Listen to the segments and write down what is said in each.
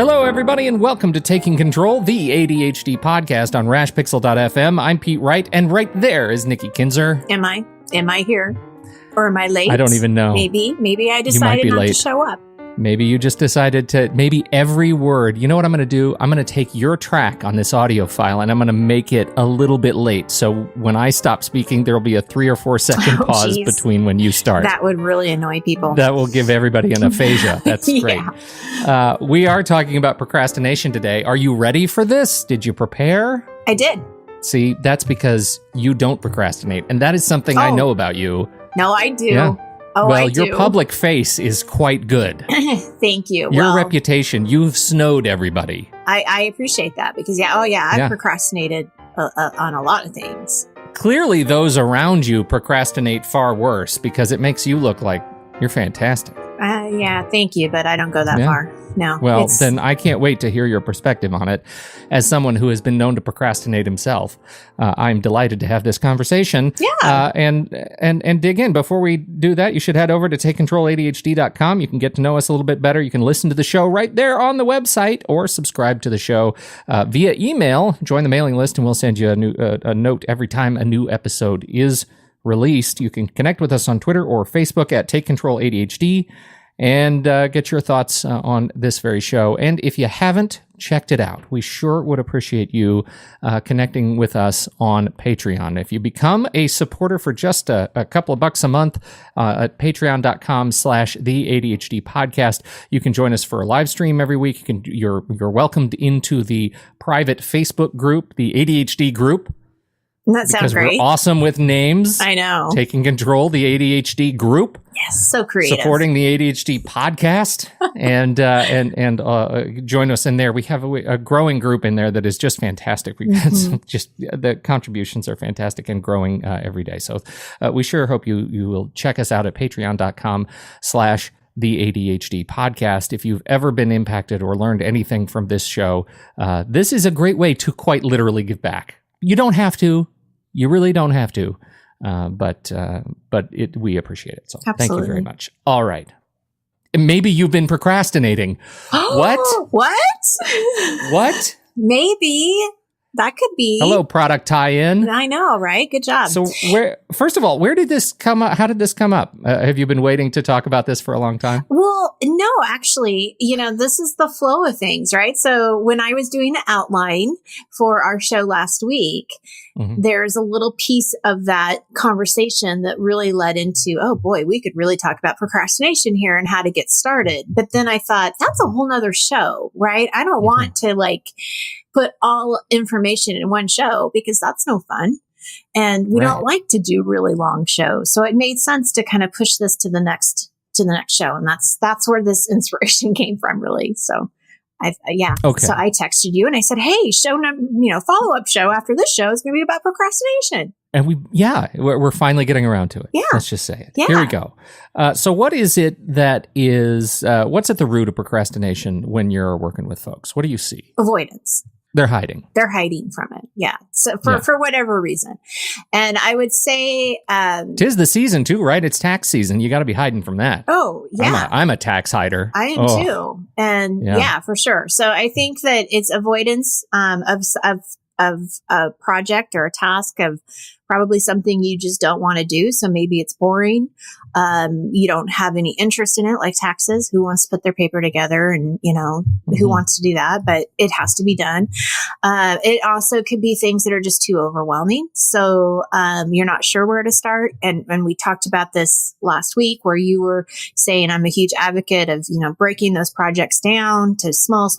Hello, everybody, and welcome to Taking Control, the ADHD podcast on rashpixel.fm. I'm Pete Wright, and right there is Nikki Kinzer. Am I here? Or am I late? I don't even know. Maybe I decided not to show up. Maybe you just decided to, maybe every word. You know what I'm going to do? I'm going to take your track on this audio file, and I'm going to make it a little bit late. So when I stop speaking, there will be a 3 or 4 second pause between when you start. That would really annoy people. That will give everybody an aphasia. That's great. Yeah. We are talking about procrastination today. Are you ready for this? Did you prepare? I did. See, that's because you don't procrastinate, and that is something I know about you. No, I do. Yeah. Oh, well, I do. your public face is quite good. Thank you. Your reputation, you've snowed everybody. I appreciate that because, I've procrastinated on a lot of things. Clearly, those around you procrastinate far worse because it makes you look like you're fantastic. Thank you, but I don't go that far. No. Well, then I can't wait to hear your perspective on it. As someone who has been known to procrastinate himself, I'm delighted to have this conversation. Yeah. And dig in. Before we do that, you should head over to takecontroladhd.com. You can get to know us a little bit better. You can listen to the show right there on the website or subscribe to the show via email. Join the mailing list, and we'll send you a note every time a new episode is released. You can connect with us on Twitter or Facebook at Take Control ADHD and get your thoughts on this very show. And if you haven't checked it out, we sure would appreciate you connecting with us on Patreon. If you become a supporter for just a couple of bucks a month at patreon.com/the ADHD podcast, you can join us for a live stream every week. You're welcomed into the private Facebook group, the ADHD group. That sounds great. Because we're awesome with names. I know. Taking Control, the ADHD group. Yes, so creative. Supporting the ADHD podcast, and join us in there. We have a growing group in there that is just fantastic. Just the contributions are fantastic and growing every day. So we sure hope you will check us out at patreon.com/the ADHD podcast. If you've ever been impacted or learned anything from this show, this is a great way to quite literally give back. You don't have to. You really don't have to. But we appreciate it. So Absolutely. Thank you very much. All right. Maybe you've been procrastinating. What? What? Maybe. That could be. Hello, product tie-in. I know, right? Good job. So first of all, where did this come up? How did this come up? Have you been waiting to talk about this for a long time? Well, no, actually, this is the flow of things, right? So when I was doing the outline for our show last week, there's a little piece of that conversation that really led into, oh boy, we could really talk about procrastination here and how to get started. But then I thought, that's a whole nother show, right? I don't want to put all information in one show because that's no fun. And we don't like to do really long shows. So it made sense to kind of push this to the next show. And that's where this inspiration came from, really. So Okay. So I texted you and I said, hey, follow-up show after this show is going to be about procrastination. And we're finally getting around to it. Yeah. Let's just say it. Yeah. Here we go. So what is it that is, what's at the root of procrastination when you're working with folks? What do you see? Avoidance. They're hiding. They're hiding from it. Yeah. So for whatever reason. And I would say, 'tis the season too, right? It's tax season. You got to be hiding from that. Oh yeah. I'm a tax hider. I am too. And for sure. So I think that it's avoidance, of a project or a task, of probably something you just don't want to do. So maybe it's boring. You don't have any interest in it, like taxes. Who wants to put their paper together and, who wants to do that? But it has to be done. It also could be things that are just too overwhelming. So you're not sure where to start. And we talked about this last week where you were saying I'm a huge advocate of, breaking those projects down to small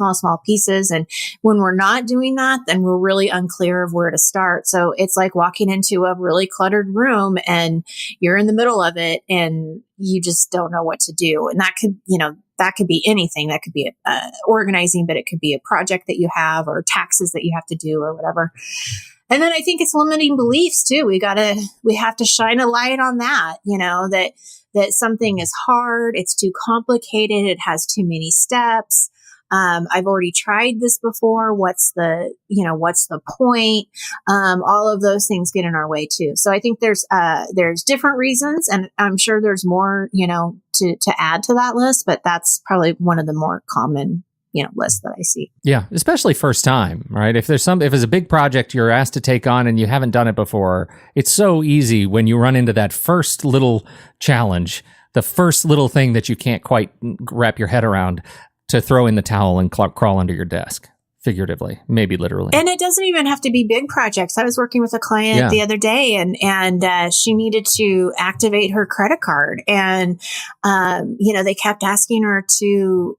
pieces. And when we're not doing that, then we're really unclear of where to start. So it's like walking into a really cluttered room and you're in the middle of it and you just don't know what to do. And that could be anything. That could be organizing, but it could be a project that you have or taxes that you have to do or whatever. And then I think it's limiting beliefs too. We have to shine a light on that, that something is hard. It's too complicated. It has too many steps. I've already tried this before. What's the point? All of those things get in our way too. So I think there's different reasons, and I'm sure there's more, to add to that list, but that's probably one of the more common list that I see. Yeah, especially first time, right? If it's a big project you're asked to take on and you haven't done it before, it's so easy when you run into that first little challenge, the first little thing that you can't quite wrap your head around, to throw in the towel and crawl under your desk. Figuratively, maybe literally. And it doesn't even have to be big projects. I was working with a client the other day, and she needed to activate her credit card, and they kept asking her to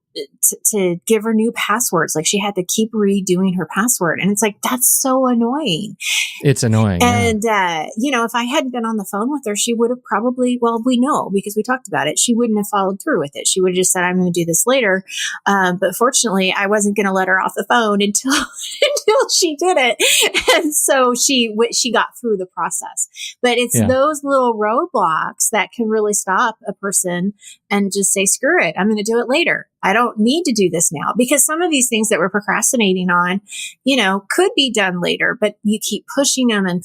give her new passwords. Like, she had to keep redoing her password, and it's like, that's so annoying. It's annoying. And if I hadn't been on the phone with her, she would have probably, we know because we talked about it, she wouldn't have followed through with it. She would have just said, I'm going to do this later. But fortunately, I wasn't going to let her off the phone until she did it. And so she got through the process. But it's those little roadblocks that can really stop a person and just say, screw it, I'm going to do it later. I don't need to do this now, because some of these things that we're procrastinating on, could be done later, but you keep pushing them. And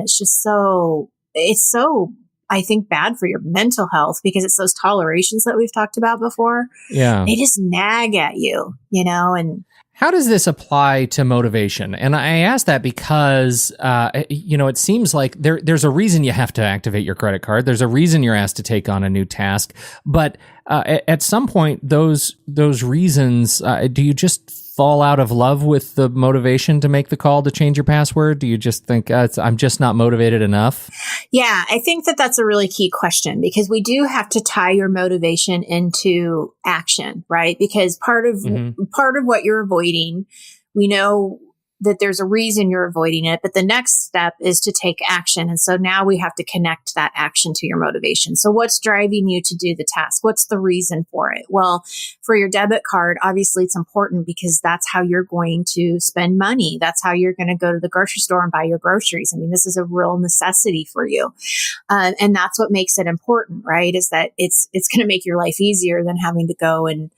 it's just so, I think, bad for your mental health, because it's those tolerations that we've talked about before. Yeah. They just nag at you, and how does this apply to motivation? And I ask that because, it seems like there's a reason you have to activate your credit card. There's a reason you're asked to take on a new task. But at some point, those reasons, do you just fall out of love with the motivation to make the call to change your password? Do you just think, I'm just not motivated enough? Yeah, I think that's a really key question, because we do have to tie your motivation into action, right? Because part of what you're avoiding, we know that there's a reason you're avoiding it, but the next step is to take action. And so now we have to connect that action to your motivation. So what's driving you to do the task? What's the reason for it? Well, for your debit card, obviously it's important because that's how you're going to spend money. That's how you're going to go to the grocery store and buy your groceries. I mean, this is a real necessity for you. And that's what makes it important, right? Is that it's going to make your life easier than having to go and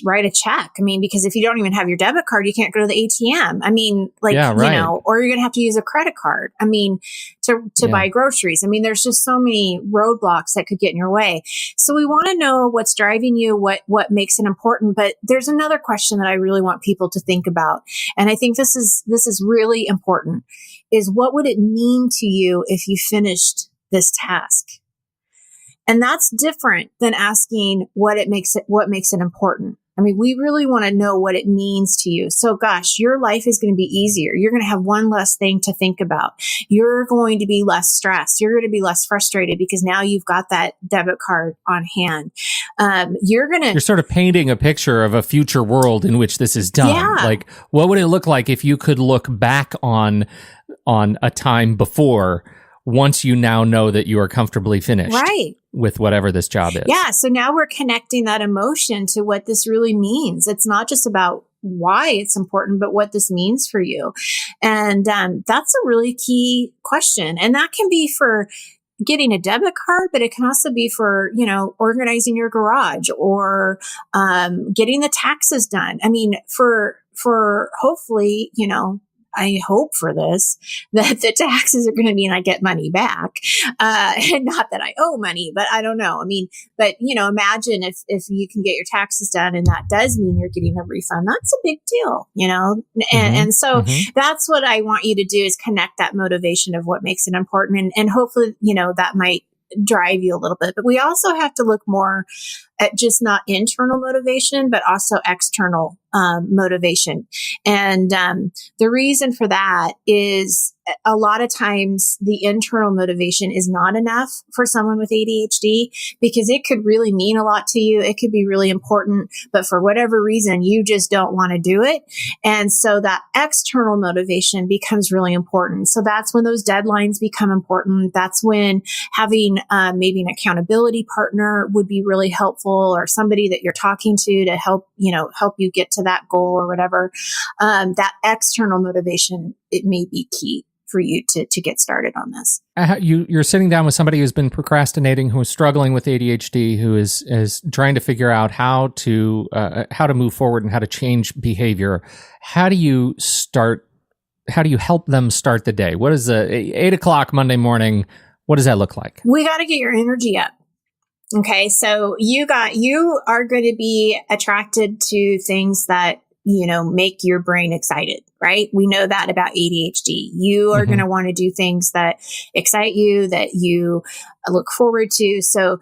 write a check. I mean, because if you don't even have your debit card, you can't go to the ATM. I mean, or you're going to have to use a credit card. I mean, to buy groceries. I mean, there's just so many roadblocks that could get in your way. So we want to know what's driving you, what makes it important. But there's another question that I really want people to think about. And I think this is really important, is what would it mean to you if you finished this task? And that's different than asking what makes it important. I mean, we really want to know what it means to you. So your life is going to be easier. You're going to have one less thing to think about. You're going to be less stressed. You're going to be less frustrated because now you've got that debit card on hand. You're sort of painting a picture of a future world in which this is done. Yeah. Like, what would it look like if you could look back on a time before, once you now know that you are comfortably finished with whatever this job is? Yeah. So now we're connecting that emotion to what this really means. It's not just about why it's important, but what this means for you. And that's a really key question. And that can be for getting a debit card, but it can also be for, organizing your garage or getting the taxes done. I mean, for hopefully, I hope for this, that the taxes are going to mean I get money back. And not that I owe money, but I don't know. I mean, but, imagine if you can get your taxes done and that does mean you're getting a refund. That's a big deal, And so that's what I want you to do, is connect that motivation of what makes it important. And hopefully, that might drive you a little bit. But we also have to look more at just not internal motivation, but also external motivation. And the reason for that is a lot of times the internal motivation is not enough for someone with ADHD, because it could really mean a lot to you. It could be really important, but for whatever reason, you just don't want to do it. And so that external motivation becomes really important. So that's when those deadlines become important. That's when having maybe an accountability partner would be really helpful, or somebody that you're talking to help you get to that goal or whatever. That external motivation, it may be key for you to get started on this. You're sitting down with somebody who's been procrastinating, who is struggling with ADHD, who is trying to figure out how to move forward and how to change behavior. How do you help them start the day? What is 8 o'clock Monday morning? What does that look like? We got to get your energy up. Okay. So you are going to be attracted to things that, make your brain excited, right? We know that about ADHD. You are going to want to do things that excite you, that you look forward to. So,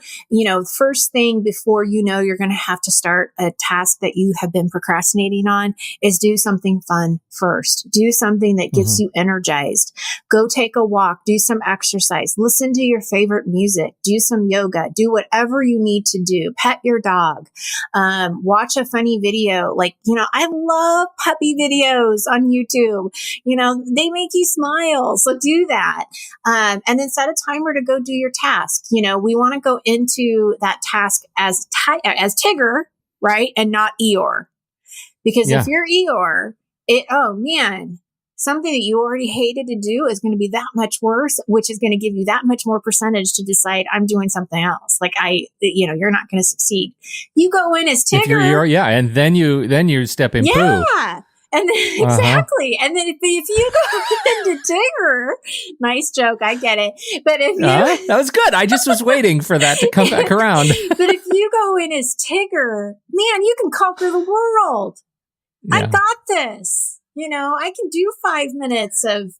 first thing before you're going to have to start a task that you have been procrastinating on is do something fun first. Do something that gets you energized. Go take a walk, do some exercise, listen to your favorite music, do some yoga, do whatever you need to do. Pet your dog, watch a funny video. I love puppy videos on YouTube. They make you smile. So do that. And then set a timer to go do your task. We want to go into that task as Tigger, right? And not Eeyore. Because if you're Eeyore, something that you already hated to do is going to be that much worse, which is going to give you that much more percentage to decide I'm doing something else. You're not going to succeed. You go in as Tigger. If you're Eeyore, and then you step in poo. Yeah. And then, exactly. And then if you go into Tigger, nice joke, I get it. But if you that was good. I just was waiting for that to come back around. But if you go in as Tigger, man, you can conquer the world. Yeah. I got this. I can do 5 minutes of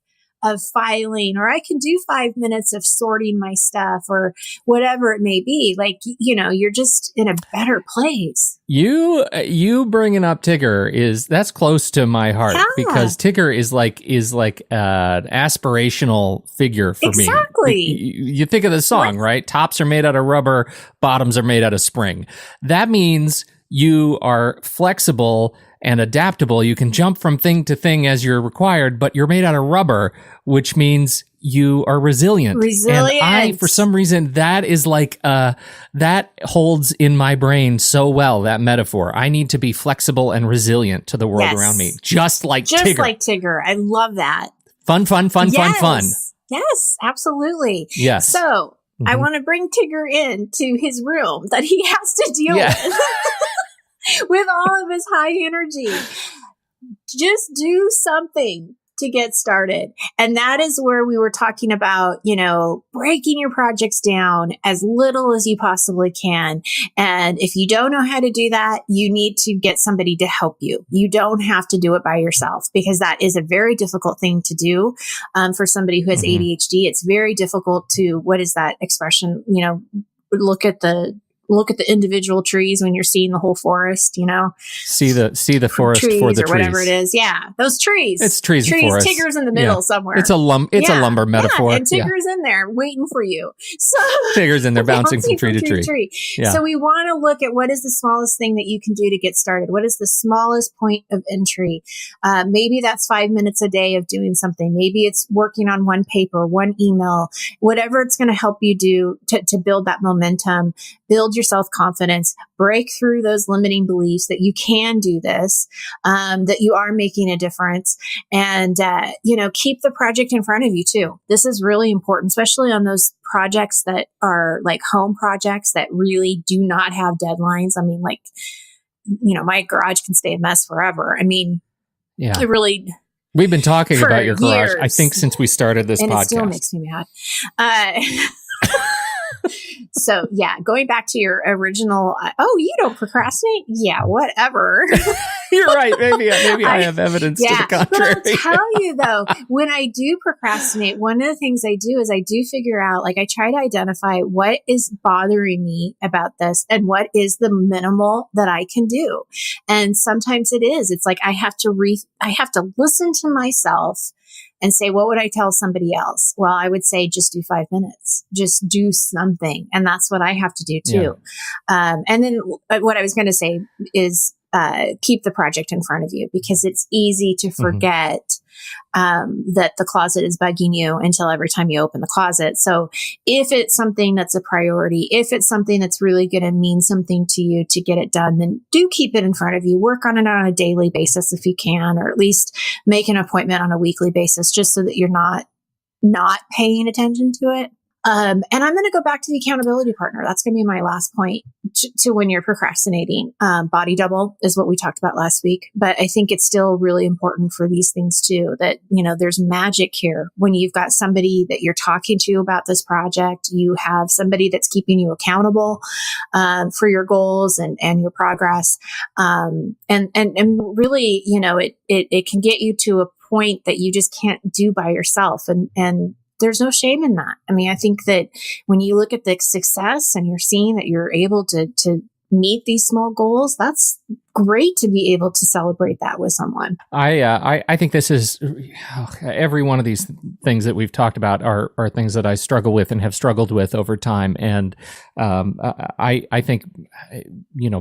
filing, or I can do 5 minutes of sorting my stuff, or whatever it may be. You're just in a better place. You bringing up Tigger that's close to my heart, because Tigger is like an aspirational figure for me. Exactly. You think of the song, right? Tops are made out of rubber, bottoms are made out of spring. That means you are flexible and adaptable. You can jump from thing to thing as you're required, but you're made out of rubber, which means you are resilient. And for some reason, that is that holds in my brain so well, that metaphor. I need to be flexible and resilient to the world around me. Just like Tigger. Just like Tigger. I love that. Fun. Yes, absolutely. Yes. So I want to bring Tigger into his room that he has to deal with. With all of his high energy. Just do something to get started. And that is where we were talking about, breaking your projects down as little as you possibly can. And if you don't know how to do that, you need to get somebody to help you. You don't have to do it by yourself, because that is a very difficult thing to do. For somebody who has ADHD, it's very difficult to, what is that expression? Look at the individual trees when you're seeing the whole forest, see the forest trees for the trees, or whatever it is. Yeah. Those trees. It's trees and forest. Tigger's in the middle somewhere. It's a lumber metaphor. Yeah, and Tigger's in there waiting for you. So Tigger's in there bouncing from tree to tree. Yeah. So we want to look at what is the smallest thing that you can do to get started. What is the smallest point of entry? Maybe that's 5 minutes a day of doing something. Maybe it's working on one paper, one email, whatever it's going to help you do to build that momentum, build your self-confidence, break through those limiting beliefs that you can do this, that you are making a difference, and, keep the project in front of you too. This is really important, especially on those projects that are like home projects that really do not have deadlines. I mean, my garage can stay a mess forever. I mean, it really... We've been talking about your garage, I think, since we started this podcast. It still makes me mad. So going back to your original, you don't procrastinate? Yeah, whatever. You're right. Maybe I have evidence to the contrary. But I'll tell you though, when I do procrastinate, one of the things I do is I do figure out, I try to identify what is bothering me about this and what is the minimal that I can do. And sometimes it's like I have to listen to myself and say, what would I tell somebody else? Well, I would say, just do 5 minutes, just do something. And that's what I have to do too. Yeah. And then what I was going to say is, keep the project in front of you, because it's easy to forget, that the closet is bugging you until every time you open the closet. So if it's something that's a priority, if it's something that's really going to mean something to you to get it done, then do keep it in front of you. Work on it on a daily basis if you can, or at least make an appointment on a weekly basis, just so that you're not paying attention to it. And I'm going to go back to the accountability partner. That's going to be my last point. to when you're procrastinating. Body double is what we talked about last week, but I think it's still really important for these things too, that, there's magic here when you've got somebody that you're talking to about this project. You have somebody that's keeping you accountable, for your goals and your progress. And really, it can get you to a point that you just can't do by yourself. And there's no shame in that. I mean, I think that when you look at the success and you're seeing that you're able to meet these small goals, that's great to be able to celebrate that with someone. I think this is every one of these things that we've talked about are things that I struggle with and have struggled with over time. And I think,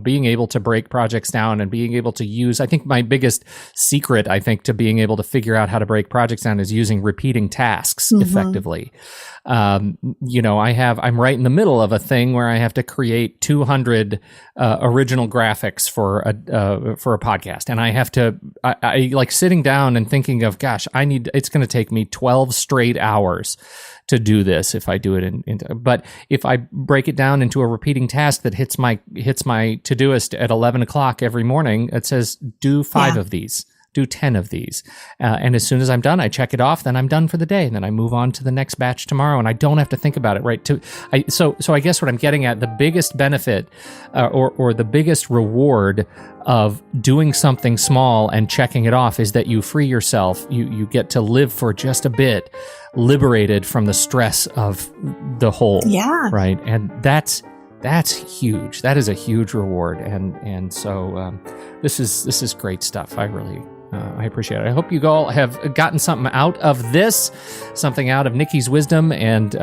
being able to break projects down and being able to use, I think my biggest secret, to being able to figure out how to break projects down is using repeating tasks effectively. I'm right in the middle of a thing where I have to create 200 original graphics for a podcast, and I have to I like sitting down and thinking of, gosh, it's going to take me 12 straight hours to do this if I do it but if I break it down into a repeating task that hits my Todoist at 11 o'clock every morning, it says do 5 of these. Do 10 of these. And as soon as I'm done, I check it off, then I'm done for the day. And then I move on to the next batch tomorrow, and I don't have to think about it, right? So I guess what I'm getting at, the biggest benefit or the biggest reward of doing something small and checking it off is that you free yourself. You get to live for just a bit, liberated from the stress of the whole. Yeah. Right. And that's huge. That is a huge reward. And so this is great stuff. I appreciate it. I hope you all have gotten something out of this, something out of Nikki's wisdom, and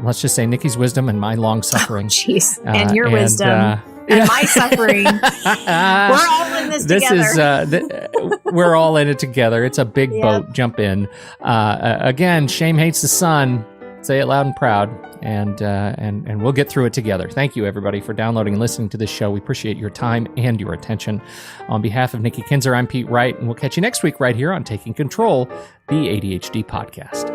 let's just say Nikki's wisdom and my long suffering. Jeez, and your wisdom and my suffering. We're all in this together. We're all in it together. It's a big boat. Jump in. Again, shame hates the sun. Say it loud and proud, and we'll get through it together. Thank you, everybody, for downloading and listening to this show. We appreciate your time and your attention. On behalf of Nikki Kinzer, I'm Pete Wright, and we'll catch you next week right here on Taking Control, the ADHD podcast.